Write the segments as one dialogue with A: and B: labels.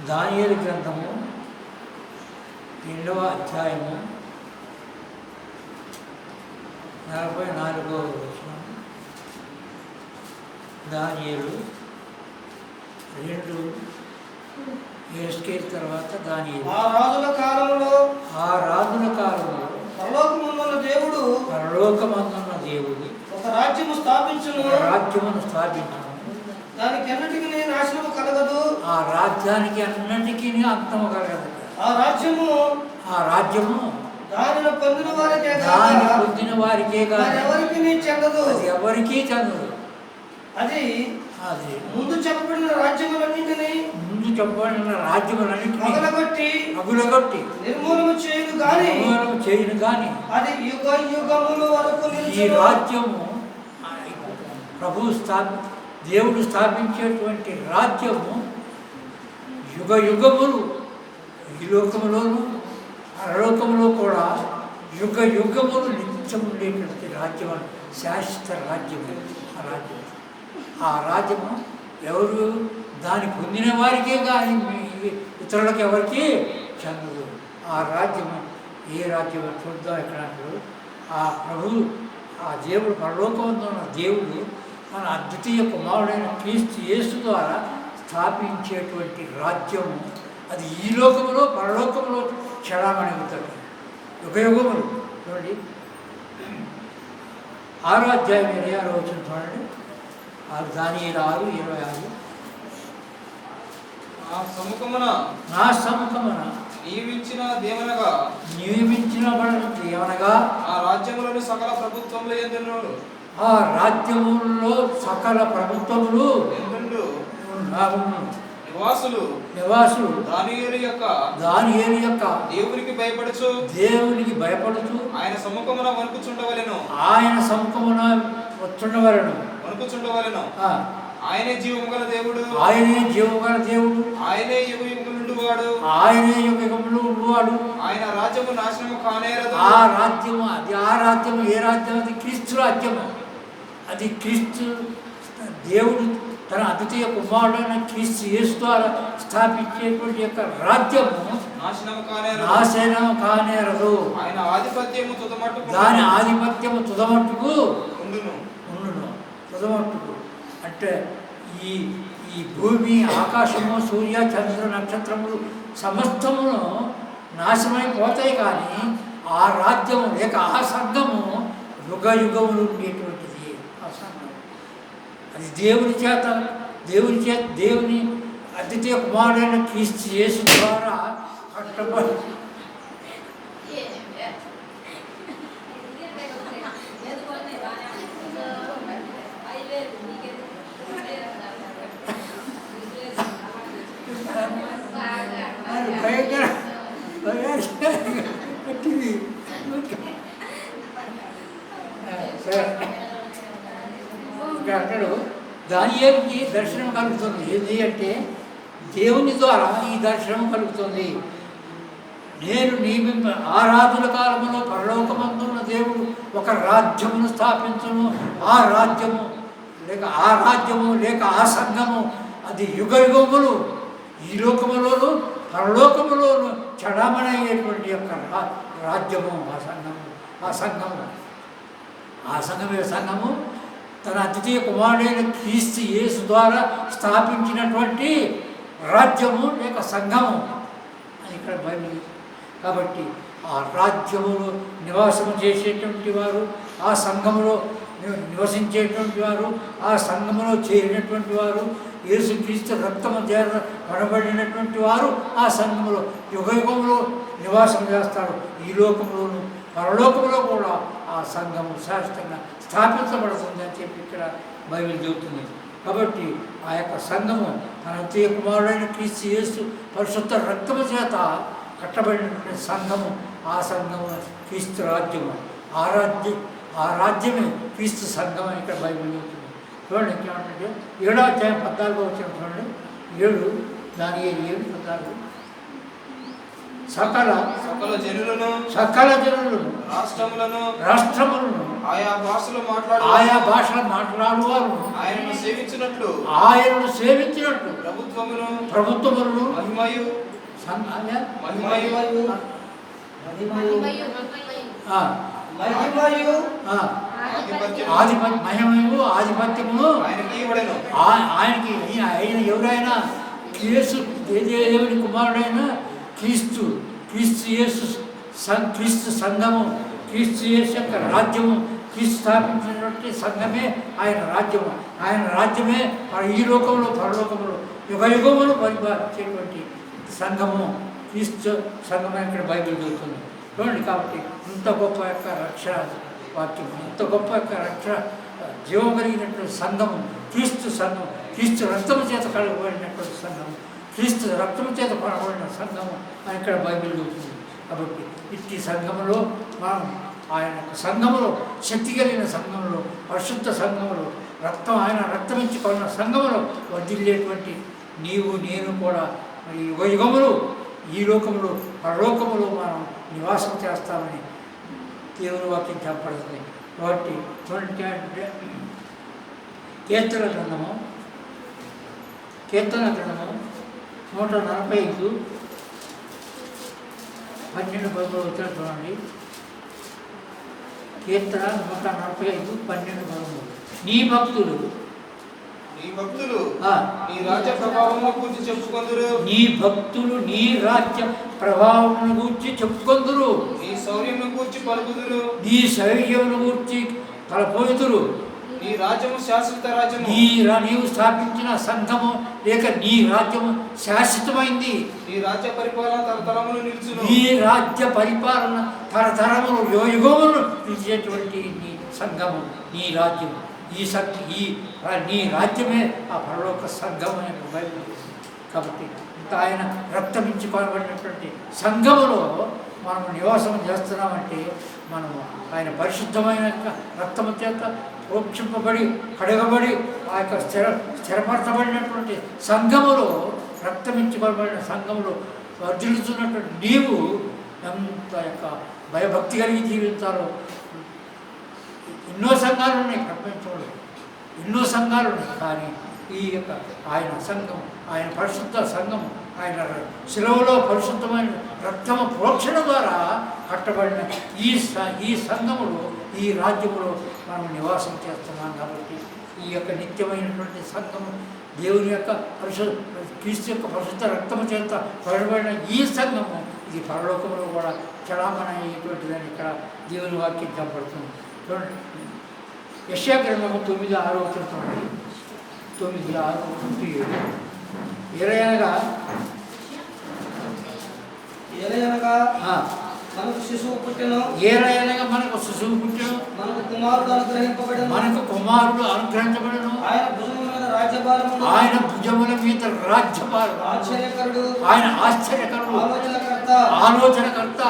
A: దానియేలు గ్రంథము 2వ అధ్యాయము 44వ వచనం. దానియేలు 2 ఎస్కేల్ తర్వాత దానియేలు.
B: ఆ రాజుల కాలంలో పరలోకమందున్న దేవుడు ఒక రాజ్యమును స్థాపించును. దానికి అన్నిటికీ నాశనము కలగదు.
A: ఆ రాజ్యానికి అన్నిటికీ అంతము కలగదు.
B: ఆ రాజ్యము దానిని పొందిన వారికే కాదు,
A: ఎవరికీ చెందదు.
B: అది ముందు చెప్పబడిన రాజ్యములన్నింటినీ అగులగొట్టి నిర్మూలన చేయను గాని అది యుగ యుగముల వరకు
A: ఈ రాజ్యము దేవుడు స్థాపించేటువంటి రాజ్యము యుగ యుగములు ఈ లోకములోను పరలోకములో కూడా యుగ యుగములు నిత్యం ఉండేటువంటి రాజ్యం, శాశ్వత రాజ్యము. ఆ రాజ్యము ఎవరు దాన్ని పొందిన వారికే కానీ ఇతరులకు ఎవరికి చెందదు. ఆ రాజ్యము ఏ రాజ్యం చూద్దాం. ఇక్కడ ఆ దేవుడు పరలోకంలో ఉన్న దేవుడు మన అద్వితీయ కుమారుడైన క్రీస్తు యేసు ద్వారా స్థాపించేటువంటి రాజ్యము అది ఈ లోకంలో పరలోకంలో క్షణమణిగుతాడు. యుగయుగములు చూడండి. 6వ అధ్యాయం 26వ వచనం చూడండి. దానియేలు 6:26. నా సముఖమున
C: నియమించిన
A: దేవనగా
C: ఆ రాజ్యములను సకల ప్రభుత్వములు ఎందును
A: ఆ రాజ్యములలో సకల ప్రభుత్వములు నివాసులు
C: దానియేలు యొక్క దేవునికి భయపడుచు ఆయన సముఖమున వణుకుచుండవలెను. వణుకుచుండవలెను. ఆయనే జీవము గల దేవుడు. ఆయనే యుగ యుగములు ఉండువాడు. ఆయన రాజ్యము నాశనము కానేరదు.
A: ఆ రాజ్యము ఏ రాజ్యం? అది క్రీస్తు రాజ్యము. అది క్రీస్తు దేవుడు తన అద్వితీయ కుమారుడైన క్రీస్తు యేసు ద్వారా స్థాపించేటువంటి యొక్క రాజ్యము నాశనము కానేరదు.
C: ఆయన ఆధిపత్యము
A: దాని ఆధిపత్యము తుదమట్టుకు
C: ఉండును.
A: అంటే ఈ భూమి, ఆకాశము, సూర్య, చంద్ర, నక్షత్రములు సమస్తమును నాశనమైపోతాయి. కానీ ఆ రాజ్యము లేక ఆ సంఘము యుగ యుగములు ఉండేటువంటిది. ఆ సంఘం అది దేవుని అద్వితీయ కుమారుడైన క్రీస్తు యేసు ద్వారా కట్టబడి అంటాడు. దానియేలుకి దర్శనం కలుగుతుంది. ఏంటి అంటే దేవుని ద్వారా ఈ దర్శనం కలుగుతుంది. నేను ఆ రాజుల కాలంలో పరలోకమందున్న దేవుడు ఒక రాజ్యమును స్థాపించును. ఆ రాజ్యము లేక ఆ సంఘము అది యుగ యుగములు ఈ లోకములోను పరలోకములోను చడామణయ్యేటువంటి యొక్క రాజ్యము. ఆ సంఘము తన అద్వితీయ కుమారుడైన క్రీస్తు యేసు ద్వారా స్థాపించినటువంటి రాజ్యము లేక సంఘము అని ఇక్కడ బైబిల్. కాబట్టి ఆ రాజ్యములో నివాసము చేసేటువంటి వారు, ఆ సంఘములో నివసించేటువంటి వారు, ఆ సంఘములో చేరినటువంటి వారు, యేసుక్రీస్తు రక్తము చేర పడబడినటువంటి వారు ఆ సంఘములో యుగయుగంలో నివాసం చేస్తారు. ఈ లోకంలోను పరలోకంలో కూడా ఆ సంఘము శాశ్వతంగా స్థాపించబడుతుంది అని చెప్పి ఇక్కడ బైబిల్ చెబుతుంది. కాబట్టి ఆ యొక్క సంఘము తన అద్వితీయ కుమారుడైన క్రీస్తు యేసు పరిశుద్ధ రక్తము చేత కట్టబడినటువంటి సంఘము. ఆ సంఘము క్రీస్తు రాజ్యము. ఆ రాజ్యమే క్రీస్తు సంఘం అని ఇక్కడ బైబిల్ చెబుతుంది. చూడండి ఇంకేమంటే 7వ అధ్యాయం 14వ వచనం చూడండి. 7 దానియేలు 7:14. సకల జనులను రాష్ట్రములను
C: ఆయా భాషలో
A: మాట్లాడువారు
C: ఆయనను సేవించినట్లు
A: ప్రభుత్వములను
C: మహిమయు
A: ఆధిపత్యమును ఆయనకి ఆయన ఎవరైనా యేసు దేవుని కుమారుడైన క్రీస్తు యేసు క్రీస్తు సంఘము, క్రీస్తు యేసు యొక్క రాజ్యము, క్రీస్తు స్థాపించినటువంటి సంఘమే ఆయన రాజ్యము. ఆయన రాజ్యమే ఈ లోకంలో పరలోకంలో యుగములు పరిపాలించేటువంటి సంఘము క్రీస్తు సంఘమే ఇక్కడ బైబిల్ చదువుతుంది చూడండి. కాబట్టి ఇంత గొప్ప యొక్క రక్షణ వాక్యం, ఇంత గొప్ప యొక్క రక్షణ జీవం కలిగినటువంటి సంఘము క్రీస్తు సంఘం, క్రీస్తు రక్తము చేత కలగబడినటువంటి సంఘము, క్రీస్తు రక్తము చేత కలగబడిన సంఘము అని ఇక్కడ బైబిల్ చదువుతుంది. కాబట్టి ఇట్టి సంఘములో మనం ఆయన సంఘములో, శక్తి కలిగిన సంఘములో, పరిశుద్ధ సంఘములో, ఆయన రక్తమించి కొన్న సంఘములో వర్ధిల్లేటువంటి నీవు నేను కూడా మరి యుగములు ఈ లోకములో పరలోకములో మనం నివాసం చేస్తామని దేవుని వాక్యం చెప్పబడుతుంది. కాబట్టి కీర్తన గ్రంథము 145 12 వచ్చిన చూడండి. కీర్తన 145 12 నీ భక్తులు
C: నీ రాజ్య ప్రభావమును గూర్చి చెప్పుకొందురు.
A: నీ భక్తులు నీ రాజ్య ప్రభావమును గూర్చి చెప్పుకొందురు.
C: నీ శౌర్యమును గూర్చి పలుకుదురు.
A: నీ శౌర్యమును గూర్చి తలపోయుదురు.
C: నీ రాజ్యము శాశ్వత రాజ్యము.
A: నీవు స్థాపించిన సంఘము లేక నీ రాజ్యము శాశ్వతమైంది.
C: నీ రాజ్య పరిపాలన తరతరములు నిలుచును.
A: నీ రాజ్య పరిపాలన తరతరములు యుగములు నిలిచేటువంటి నీ సంఘము, నీ రాజ్యము, నీ రాజ్యమే ఆ పరలోక సంఘం అనే బైబిల్. కాబట్టి ఆయన రక్తమించి కొనబడినటువంటి సంఘములో మనము నివాసం చేస్తున్నామంటే మనము ఆయన పరిశుద్ధమైన రక్తము చేత ప్రోక్షింపబడి కడగబడి ఆ యొక్క స్థిరపరచబడినటువంటి సంఘములో, రక్తమించి కొనబడిన సంఘములో వర్ధిల్లుతున్నటువంటి నీవు ఎంత యొక్క భయభక్తి కలిగి జీవితాలో. ఎన్నో సంఘాలు ఉన్నాయి ప్రపంచంలో, ఎన్నో సంఘాలు ఉన్నాయి. కానీ ఈ యొక్క ఆయన సంఘం, ఆయన పరిశుద్ధ సంఘము, ఆయన శిలువలో పరిశుద్ధమైన రక్తము ప్రోక్షణ ద్వారా కట్టబడిన ఈ సంఘములో, ఈ రాజ్యములో మనం నివాసం చేస్తున్నాం. కాబట్టి ఈ యొక్క నిత్యమైనటువంటి సంఘము, దేవుని యొక్క క్రీస్తు యొక్క పరిశుద్ధ రక్తము చేత పడబడిన ఈ సంఘము ఇది పరలోకంలో కూడా చలామణ అయ్యేటువంటిదని ఇక్కడ దేవుని వాక్యం చెప్పబడుతుంది. చూడండి, యెషయా గ్రంథము 9:6 చూడండి. 9:6-7
B: ఏలయనగా మనకు శిశువు పుట్టెను,
A: మనకు శిశువు పుట్టెను,
B: మనకు కుమారుడు అనుగ్రహింపబడెను, ఆయన భుజముల మీద రాజ్యభారం, ఆయన ఆశ్చర్యకరుడు, ఆలోచనకర్త,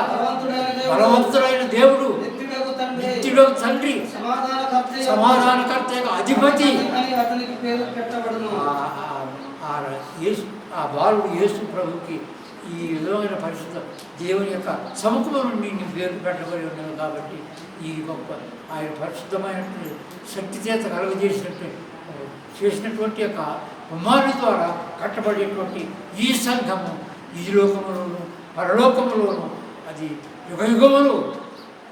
B: బలవంతుడైన దేవుడు, నిత్యుడగు తండ్రి, సమాధానకర్త, అధిపతి అని అతనికి పేరు పెట్టబడును.
A: ఆ బాలుడు యేసు ప్రభుకి ఈ విధమైన పరిశుద్ధ దేవుని యొక్క సముఖము నుండి పేరు పెట్టబడి ఉన్నది. కాబట్టి ఈ గొప్ప ఆయన పరిశుద్ధమైనటువంటి శక్తి చేత చేసినటువంటి యొక్క కుమారుని ద్వారా కట్టబడేటువంటి ఈ సంఘము ఈ లోకములోను పరలోకములోను అది యుగయుగములు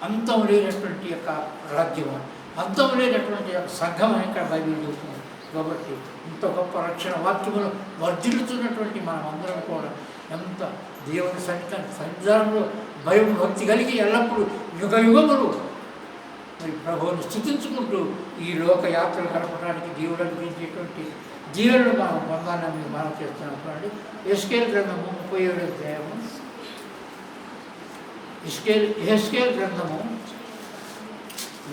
A: అంతం లేనటువంటి యొక్క రాజ్యము, అంతం లేనటువంటి యొక్క సంఘం అని ఇక్కడ బైబిల్ చెబుతుంది. కాబట్టి ఇంత గొప్ప రక్షణ వాక్యములు వర్ధిల్లుతున్నటువంటి మనం అందరం కూడా ఎంత దేవుని సన్నిధానంలో భయం భక్తి కలిగి ఎల్లప్పుడూ యుగయుగములు మరి ప్రభువుని స్తుతించుకుంటూ ఈ లోక యాత్రలు గడపడానికి దేవుడు అనుగ్రహించేటువంటి జీవనను మనం పొందాలని మనం చేస్తున్నాం. చూడండి, యెహెజ్కేలు గ్రంథము 37వ అధ్యాయము, యెహెజ్కేలు గ్రంథము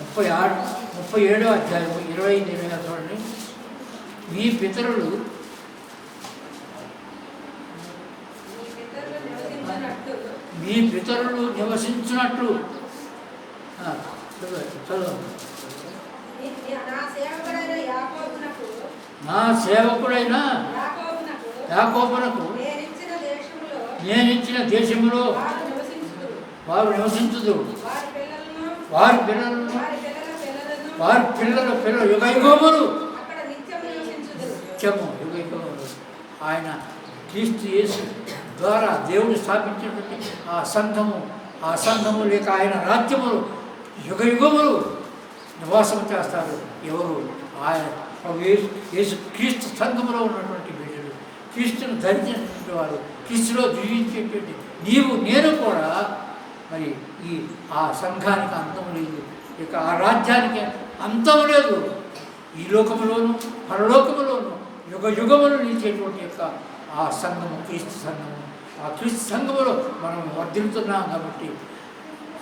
A: 37వ అధ్యాయము 25 చూడండి. మీ పితరులు నివసించినట్లు నా సేవకుడైన యాకోబునకు నేనిచ్చిన దేశములో వారు నివసించుదురు, వారి పిల్లలను వారి పిల్లల పిల్లలు యుగ యుగములు
B: అక్కడ నిత్యము నివసించుదురు.
A: నిత్యము యుగ యుగములు ఆయన క్రీస్తు యేసు ద్వారా దేవుడు స్థాపించినటువంటి ఆ సంఘము లేక ఆయన రాజ్యములు యుగ యుగములు నివాసం చేస్తారు. ఎవరు? ఆయన ప్రభు యేసు క్రీస్తు సంఘములో ఉన్నటువంటి బిడ్డలు, క్రీస్తును ధరించినటువంటి వారు, క్రీస్తులో జీవించేటువంటి నీవు నేను కూడా మరి ఆ సంఘానికి అంతం లేదు, ఇక ఆ రాజ్యానికి అంతం లేదు. ఈ లోకములోను పరలోకములోను యుగ యుగములు నిలిచేటువంటి యొక్క ఆ సంఘము క్రీస్తు సంఘము. ఆ క్రీస్తు సంఘములో మనం వర్ధిల్లుతున్నాం కాబట్టి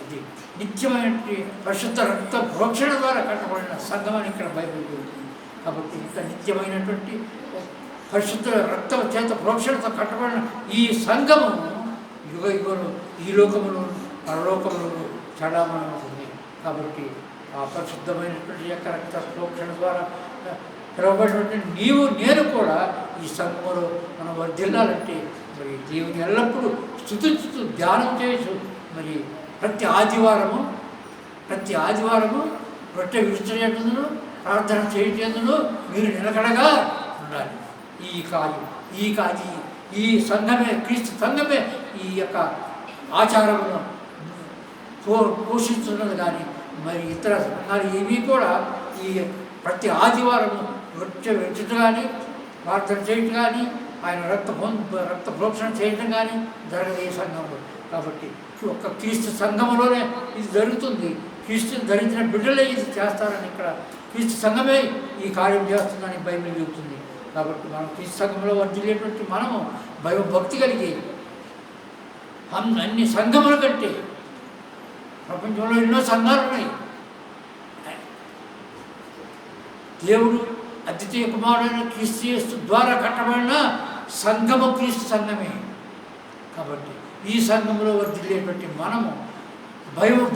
A: ఇది నిత్యమైనటువంటి పరిశుద్ధ రక్త ప్రోక్షణ ద్వారా కట్టబడిన సంఘం అని ఇక్కడ బైబిల్ చెబుతుంది. కాబట్టి ఇంత నిత్యమైనటువంటి పరిశుద్ధ రక్త చేత ప్రోక్షణతో కట్టబడిన ఈ సంఘము యుగ యుగములు ఈ లోకములు పరలోకములు చడామణి ఉంటుంది. కాబట్టి ఆ పరిశుద్ధమైనటువంటి యొక్క రక్త ప్రోక్షణ ద్వారా పిలువబడినటువంటి నీవు నేను కూడా ఈ సంఘములో మనం వర్ధిల్లాలంటే మరి దేవుని ఎల్లప్పుడూ స్తుతించుతూ ధ్యానం చేయొచ్చు. మరి ప్రతి ఆదివారము రొట్టె విడిచేందును ప్రార్థన చేయించేందును మీరు నిలకడగా ఉండాలి. ఈ సంఘమే క్రీస్తు సంఘమే ఈ యొక్క ఆచారమును పోషిస్తున్నది. కానీ మరి ఇతర సంఘాలు ఏమీ కూడా ఈ ప్రతి ఆదివారము రొట్టె విడిచడం కానీ ప్రార్థన చేయటం కానీ ఆయన రక్త ప్రోక్షణ చేయడం కానీ జరగదు ఈ సంఘంలో. కాబట్టి ఒక్క క్రీస్తు సంఘంలోనే ఇది జరుగుతుంది. క్రీస్తుని ధరించిన బిడ్డలే ఇది చేస్తారని ఇక్కడ క్రీస్తు సంఘమే ఈ కార్యం చేస్తుందని బైబిల్ చెబుతుంది. కాబట్టి మనం క్రీస్తు సంఘంలో వర్ధిల్లేటువంటి మనము భక్తి కలిగి అన్ని సంఘముల కంటే ప్రపంచంలో ఎన్నో సంఘాలు ఉన్నాయి. దేవుడు అద్వితీయ కుమారుడైన క్రీస్తు యేసు ద్వారా కట్టబడిన సంఘము క్రీస్తు సంఘమే. కాబట్టి ఈ సంఘంలో వర్ధిల్లేటువంటి మనము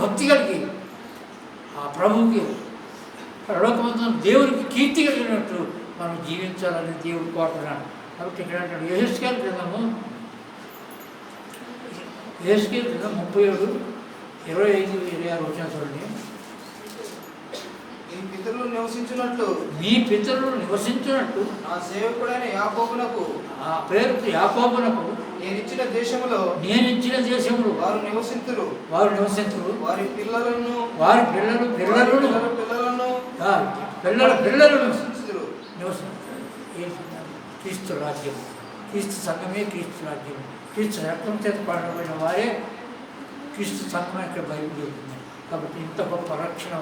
A: భక్తి కలిగి ఆ ప్రభువుకి పరలోకమందున దేవునికి కీర్తి కలిగినట్టు మనం జీవించాలని దేవుడు కోరుతున్నాడు. కాబట్టి ఇక్కడ అంటాడు యెహెజ్కేలు గ్రంథము 37:25-26 వచ్చిన చూడండి. మీ పితరులు నివసించినట్టు
C: నా సేవకుడైన యాకోబునకు
A: ఆ పేరు యాకోబునకు
C: నేను ఇచ్చిన దేశములో
A: వారు నివసింతురు వారి పిల్లలను నివసించుదురు. క్రీస్తు రాజ్యం, క్రీస్తు సంఘమే క్రీస్తు రాజ్యం. క్రీస్తు రక్తం చేత పడబడిన వారే క్రీస్తు సంఘమే ఇక్కడ బైబిల్ చెబుతుంది. కాబట్టి ఇంత గొప్ప రక్షణ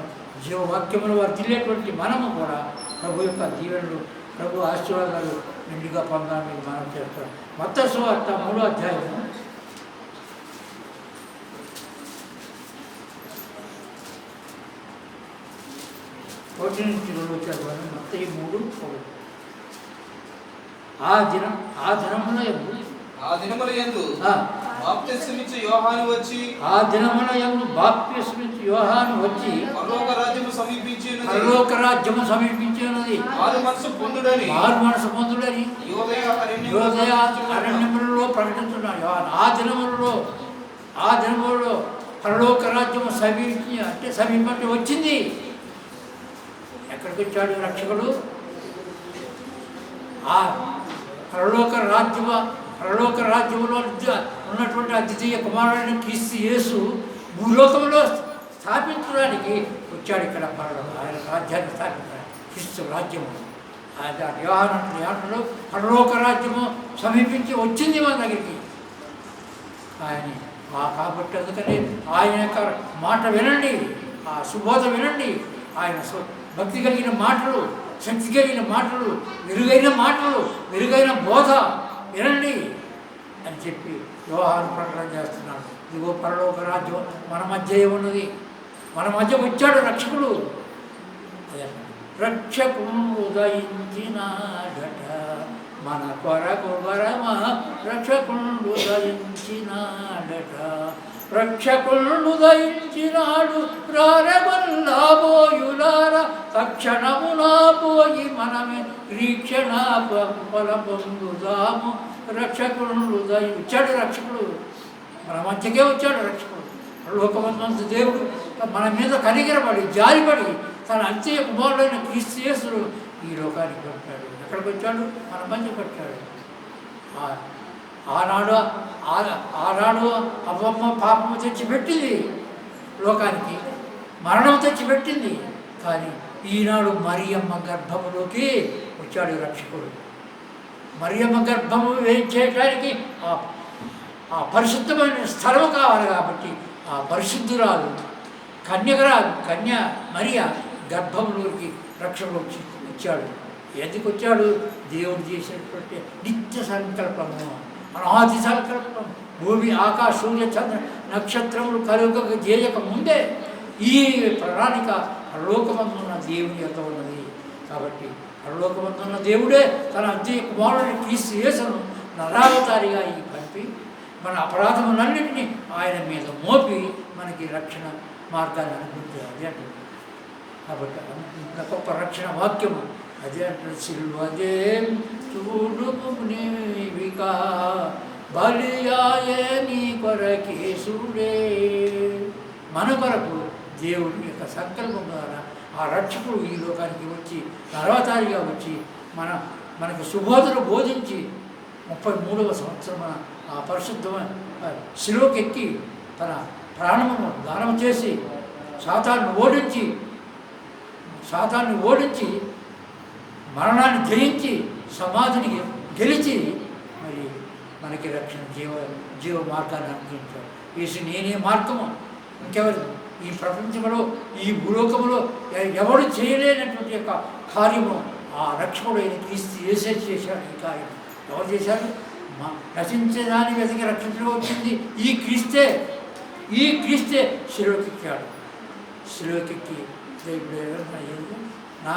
A: జీవవాక్యములు వర్ధిల్లేటువంటి మనము కూడా ప్రభు యొక్క దీవెనలు, ప్రభు ఆశీర్వాదాలు నిండుగా పొందాలని మనం చేస్తాం. మత్తయి సువార్త 3వ అధ్యాయము 1-2 చదవాలి. మత్తయి 3:1. ఆ దినముల యందు
C: బాప్తిస్మమిచ్చు యోహాను వచ్చి పరలోక రాజ్యము సమీపించినది. మారు మనసు పొందుడని యోదయ అరణ్యములలో ప్రకటించున్నాడు యోహాను. ఆ దినములలో పరలోక రాజ్యము సమీపంటే వచ్చింది. ఎక్కడికి వచ్చాడు రక్షకుడు? ఆ పరలోక రాజ్యములో ఉన్నటువంటి అద్వితీయ కుమారుడైన క్రీస్తు యేసు భూలోకంలో స్థాపించడానికి వచ్చాడు. ఇక్కడ ఆయన రాజ్యాన్ని స్థాపించడానికి క్రీస్తు రాజ్యము యోహాను పరలోక రాజ్యము సమీపించి వచ్చింది మన దగ్గరికి. కాబట్టి అందుకని ఆయన యొక్క మాట వినండి, ఆ సుబోధ వినండి. ఆయన భక్తి కలిగిన మాటలు, శక్తి కలిగిన మాటలు, మెరుగైన బోధ వినండి అని చెప్పి యోహాను ప్రకటన చేస్తున్నాడు. ఇదిగో పరలోక రాజ్యం మన మధ్య ఉన్నది, మన మధ్య వచ్చాడు రక్షకుడు. రక్షకుడు ఉదయించినాడట మన కొరకు రక్షకుడు ఉదయించినాడట. రక్షకుడు ఉదయించినాడు రారబోయులార తక్షణమునా పోయి మనమే రీక్షణ ఫల పొందుదాము. రక్షకుడు వచ్చాడు, రక్షకుడు మన మధ్యకే వచ్చాడు. రక్షకుడు లోకమందు దేవుడు మన మీద కనికరపడి జాలిపడి తన అంత్య కుమారుడైన క్రీస్తు యేసును ఈ లోకానికి వచ్చాడు. ఎక్కడికి వచ్చాడు? మన మధ్యకి వచ్చాడు. ఆనాడు అవ్వమ్మ పాపము తెచ్చిపెట్టింది లోకానికి, మరణం తెచ్చిపెట్టింది. కానీ ఈనాడు మరియమ్మ గర్భములోకి వచ్చాడు రక్షకుడు. మరియమ్మ గర్భము వేయించేయడానికి ఆ పరిశుద్ధమైన స్థలము కావాలి కాబట్టి ఆ పరిశుద్ధురాలు కన్య మరియ గర్భంలోకి రక్షకుడు వచ్చాడు. ఎందుకు వచ్చాడు? దేవుడు చేసినటువంటి నిత్య సంకల్పము, అనాది సంకల్పం. భూమి ఆకాశ సూర్య చంద్ర నక్షత్రములు కలుగక చేయక ముందే ఈ ప్రణాళిక పరలోకమందున్న దేవుని యొక్క ఉన్నది. కాబట్టి పరలోకమందున్న దేవుడే తన అద్భుత కుమారుని క్రీస్తు యేసును నరావతారిగా ఈ పంపి మన అపరాధములన్నింటినీ ఆయన మీద మోపి మనకి రక్షణ మార్గాన్ని అనుకుంటారు. అదే అంటారు. కాబట్టి అంత గొప్ప రక్షణ వాక్యము అదే అంటారు. సిల్వదే చూడుమునివికా బలియాయే నీ కొరకేసుడే. మన కొరకు దేవుడి యొక్క సంకల్పం ద్వారా ఆ రక్షకుడు ఈ లోకానికి వచ్చి నరవతారిగా వచ్చి మనకు సుబోధను బోధించి 33వ సంవత్సరం ఆ పరిశుద్ధమైన శిలువకెక్కి తన ప్రాణమును దానం చేసి సాతాన్ని ఓడించి మరణాన్ని జయించి సమాధిని గెలిచి మరి మనకి రక్షణ జీవ మార్గాన్ని అనుగ్రహించాడు. యేసు నేనే మార్గము, ఇంకెవరు ఈ ప్రపంచంలో ఈ భూలోకంలో ఎవరు చేయలేనటువంటి యొక్క కార్యము ఆ రక్షకుడు అయిన క్రీస్తు యేసే చేశాడు. ఈ కార్యం ఎవరు చేశారు? రచించేదాన్ని వెతికి రక్షించడం వచ్చింది ఈ క్రీస్తే శిలువకెక్కాడు. శిలువకెక్కి నా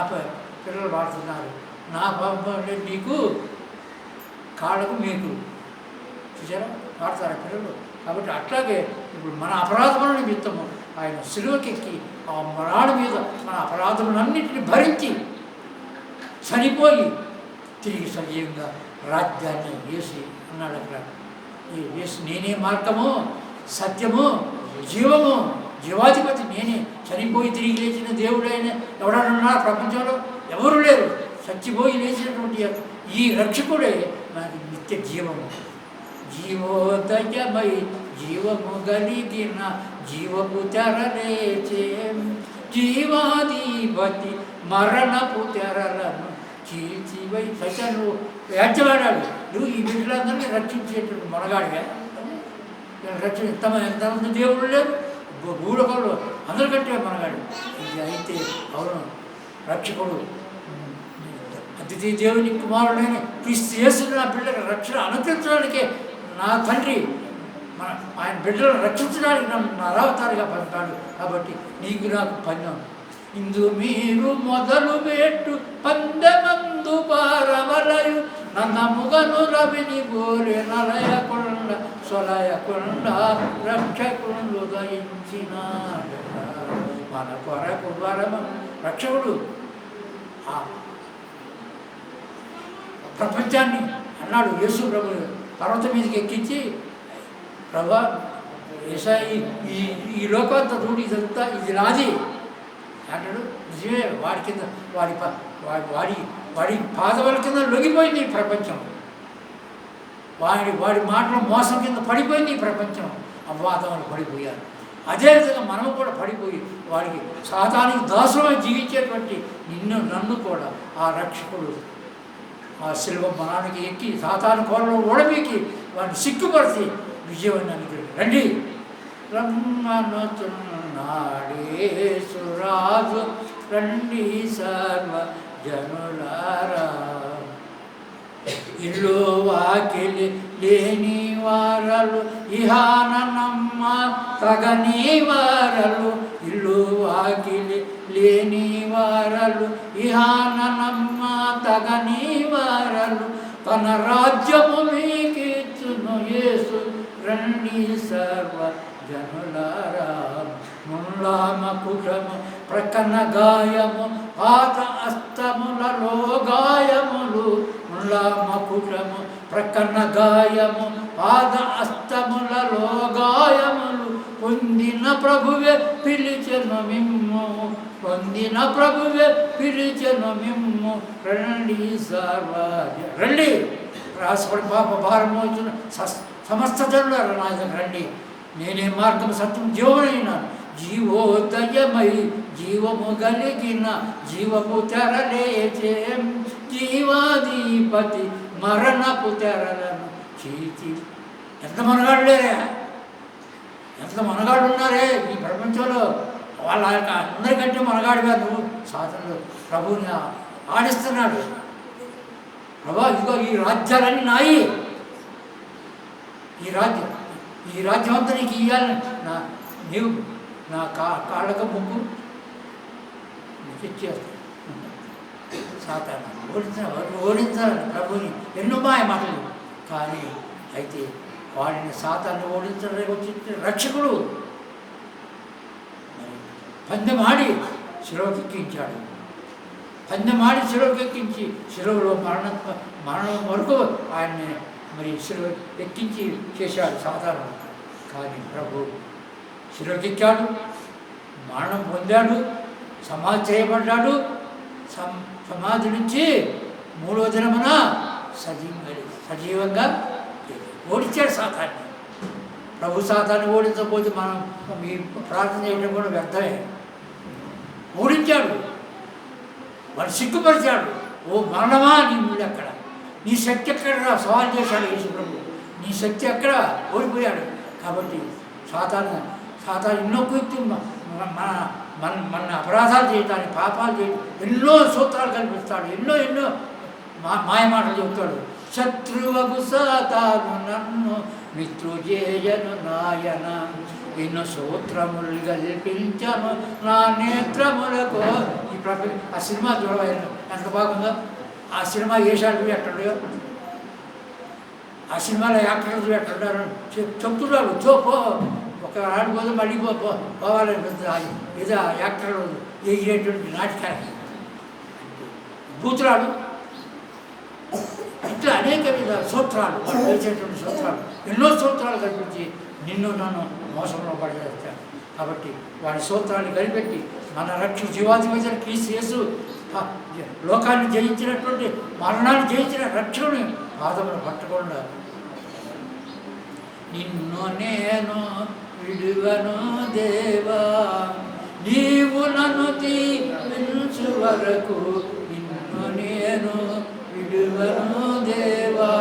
C: పిల్లలు వాడుతున్నారు, నా పాపం అంటే నీకు కాళ్ళకు మీకు చూసారా వాడతారా పిల్లలు? కాబట్టి అట్లాగే ఇప్పుడు మన అపరాధముల నిమిత్తము ఆయన శిలువకెక్కి ఆ మరాడు మీద మన అపరాధములన్నింటినీ భరించి చనిపోయి తిరిగి సజీవంగా రాజ్యాన్ని వేసి అన్నాడు. అక్కడ ఈ వేసి నేనే మార్గము, సత్యము, జీవము, జీవాధిపతి నేనే. చనిపోయి తిరిగి లేచిన దేవుడైన ఎవడన్నా ప్రపంచంలో ఎవరు లేరు. చచ్చిపోయి లేచినటువంటి ఈ రక్షకుడే మనకి నిత్య జీవము. జీవోదయమై జీవము గలిగిన జీవపు తెరలేచే జీవాధిపతి మరణపు తెరలను చీల్చివై సచను వ్యాజ్యమాడాడు. నువ్వు ఈ బిడ్డలందరినీ రక్షించేటువంటి మనగాడిగా ఎంతమంది దేవుడు లేరు భూలోకంలో అందరికంటే మనగాడు. ఇది అయితే అవును రక్షకుడు అతిథి దేవుని కుమారుడైన క్రీస్తు యేసును నా బిడ్డల రక్షణ అనుగ్రహించడానికే నా తండ్రి ఆయన బిడ్డలను రక్షించడానికి నన్ను నరావతారిగా పంపాడు. కాబట్టి నీకు నాకు పందెం ఇందు మీరు మొదలు పెట్టు పందెమందు పారవలయు నన్నముగను రవిని గోరె నలయకొండ సొలయకొండ రక్షకుడు దయించినాడు. మన కొరకు వరమ రక్షకుడు ఆ ప్రపంచాన్ని అన్నాడు. యేసు ప్రభు పర్వతం మీదకి ఎక్కించి ప్రభా ఏసా ఈ లోకంతా చూడు, ఇదంతా ఇది నాది అంటాడు. నిజమే, వాడి కింద వాడి పాదవుల కింద లొంగిపోయింది ఈ ప్రపంచం. వాడి మాటల మోసం కింద పడిపోయింది ఈ ప్రపంచం. అవ్వాదములు పడిపోయారు. అదేవిధంగా మనము కూడా పడిపోయి వాడికి సాతానికి దాసులమై జీవించేటువంటి నన్ను కూడా ఆ రక్షకుడు ఆ శిల్వ మనానికి ఎక్కి సాతాను కోరలో ఓడబీకి వాడిని సిక్కుపరిచి విజయవాడిని అనుగ్రహం రండి రమ్మనుచున్నాడేసురాజు రండి సర్వ జనులారా. ఇల్లు వాకిలి లేని వారలు ఇహానమ్మ తగని వారలు. ఇల్లు వాకిలి లేని వారలు ఇహానమ్మ తగని వారలు. తన రాజ్యము మీకిచ్చును యేసు రండి సర్వ జనులారా. ముల్లామ కుటము ప్రకన్న గాయము పాత అస్తములలో గాయములు. ముల్లామ కుటము ప్రకన్న గాయము పాద అస్తములలో గాయములు. పొందిన ప్రభువే పిలిచెను మిమ్ము, పొందిన ప్రభువే పిలిచెను మిమ్ము, రండి సర్వజనులారా, రండి రాసపడి పాప భారం మోచున సమస్త జనులారా నా దగ్గర రండి, నేనే మార్గం సత్యం జీవమైనాను, జీవోదయమై జీవము కలిగిన జీవపు తెరలేచే, జీవాధిపతి మరణపు తెరలను చీచి. ఎంత మనగాడు లేరా, ఎంత మనగాడు ఉన్నారే ఈ ప్రపంచంలో, వాళ్ళ అందరికంటే మనగాడుగా నువ్వు సాధనలో ప్రభువుని ఆడిస్తున్నాడు. ప్రభా ఇదిగో ఈ రాజ్యాలన్నీ నాయి, ఈ రాజ్యం అంతా నీకు ఇవ్వాలని నీవు నా కాళ్ళకు ముగ్గు నీకు ఇచ్చేస్తాను. సాతాను ఓడించాలని ప్రభుని ఎన్నో మాయ మాటలు, కానీ అయితే వాడిని సాతాన్ని ఓడించడానికి వచ్చి రక్షకుడు పందెమాడి శిలువకెక్కించాడు. పందెమాడి శిలువకెక్కించి శిలువలో మరణం వరకు ఆయన్ని మరి శిలువ ఎక్కించి చేశాడు సాధారణ. కానీ ప్రభు శిలువకెక్కాడు, మరణం పొందాడు, సమాధి చేయబడ్డాడు, సమాధి నుంచి 3వ దినమున సజీవంగా ఓడించాడు సాతాన్ని. ప్రభు సాతాన్ని ఓడించకపోతే మనం ఈ ప్రార్థన చేయడం కూడా వ్యర్థమే. ఓడించాడు, వాడు సిగ్గుపరిచాడు. ఓ మరణమా నీ ముళ్ళు ఎక్కడ, నీ శక్తి ఎక్కడ సవాల్ చేశాడు యేసు ప్రభు. నీ శక్తి ఎక్కడ, ఓడిపోయాడు. కాబట్టి సాతాను ఎన్నో కుయుక్తి మన అపరాధాలు చేయడానికి, పాపాలు చేయడం, ఎన్నో సూత్రాలు కల్పిస్తాడు, ఎన్నో మాయమాటలు చెబుతాడు. శత్రువకు సాతాను నన్ను మిత్రుజేయను నాయన, ఎన్నో సూత్రములు కల్పించను నా నేత్రములకు. ఆ సినిమా చూడవచ్చు ఎంత బాగుందో. ఆ సినిమా వేషాలు ఎక్కడో, ఆ సినిమాలో యాక్టర్లు ఎక్కడున్నారు చెప్తున్నారు. పో ఒక ఆడిపోతే మళ్ళీ పోవాలని ఏదో యాక్టర్లు ఎగిరేటువంటి నాటకానికి బూతురాలు, ఇట్లా అనేక విధ సూత్రాలు, వేసేటువంటి సూత్రాలు, ఎన్నో సూత్రాలు కల్పించి నిన్ను నన్ను మోసంలో పడేస్తాడు. కాబట్టి వాడి సూత్రాన్ని కనిపెట్టి మన రక్షణ జీవాధిపతి క్రీస్తు యేసు లోకాన్ని జయించినటువంటి, మరణాన్ని జయించిన రక్షణని పాదములు పట్టకుండా నిన్ను నేను విడువను దేవా, నీవు నన్ను దీవించు వరకు నిన్ను నేను విడువను దేవా,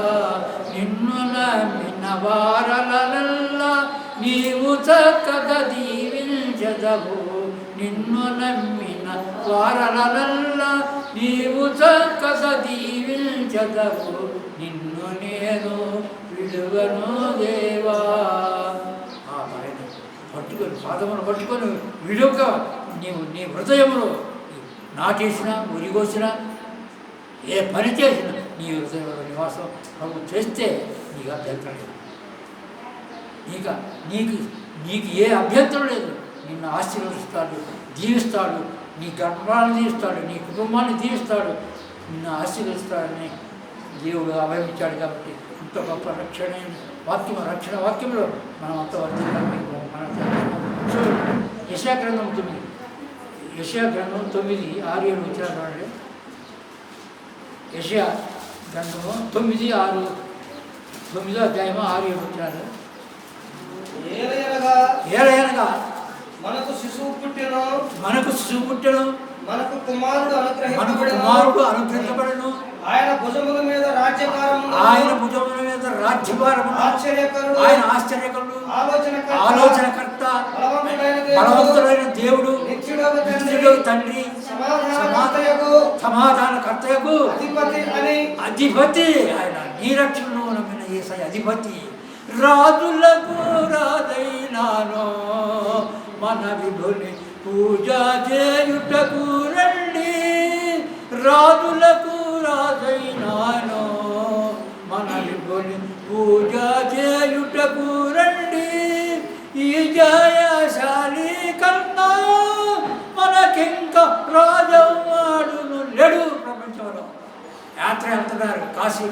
C: నిన్ను నమ్మిన వారలల్లా నీవు చక్కగా దీవించదవు, నిన్ను నమ్మిన వారలల్లా నీవు చక్కగా దీవించదవు, నిన్ను నేను విడువను దేవా. పట్టుకొని పాదమును పట్టుకొని విడుక నీ హృదయములో నాటేసినా, ఉరిగోసినా, ఏ పని చేసినా నీ హృదయంలో నివాసం ప్రభు చేస్తే నీకు అభ్యంతరం లేదు. నీకు ఏ అభ్యంతరం లేదు. నిన్ను ఆశీర్వదిస్తాడు, దీవిస్తాడు, నీ గర్భాన్ని దీవిస్తాడు, నీ కుటుంబాన్ని దీవిస్తాడు, నిన్ను ఆశీర్వదిస్తాడని దేవుడు అభయమిచ్చాడు. కాబట్టి ఇంత గొప్ప రక్షణ వాక్యంలో మనం అంత వర్తించాలి. యెషయా గ్రంథం 9:6-7 వచ్చినాడు. యెషయా గ్రంథము 9:6 అధ్యాయము 6-7 వచ్చినాడు. ఏలయనగా
D: మనకు శిశువు పుట్టెను, మనకు కుమారుడు అనుగ్రహించబడెను, ఆయన భుజముల మీద రాజ్యభారము, ఆయన ఆశ్చర్యకరుడు, ఆలోచనకర్త, బలవంతుడైన దేవుడు, నిత్యుడు తండ్రి, సమాధానకర్తయగు అధిపతి. ఆయన నీ రక్షణను నమ్మిన యేసయ్య అధిపతి. రాజులకు రాజైనాను మన విభుని పూజ చేయుటకు రండి, రాజులకు రాజైనాను మన విభుని పూజ చేయుటకు రండి, ఈ జయశాలి కన్నా మనకింక రాజవాడును లేడు. ప్రపంచంలో యాత్ర వెళ్తున్నారు కాశీ.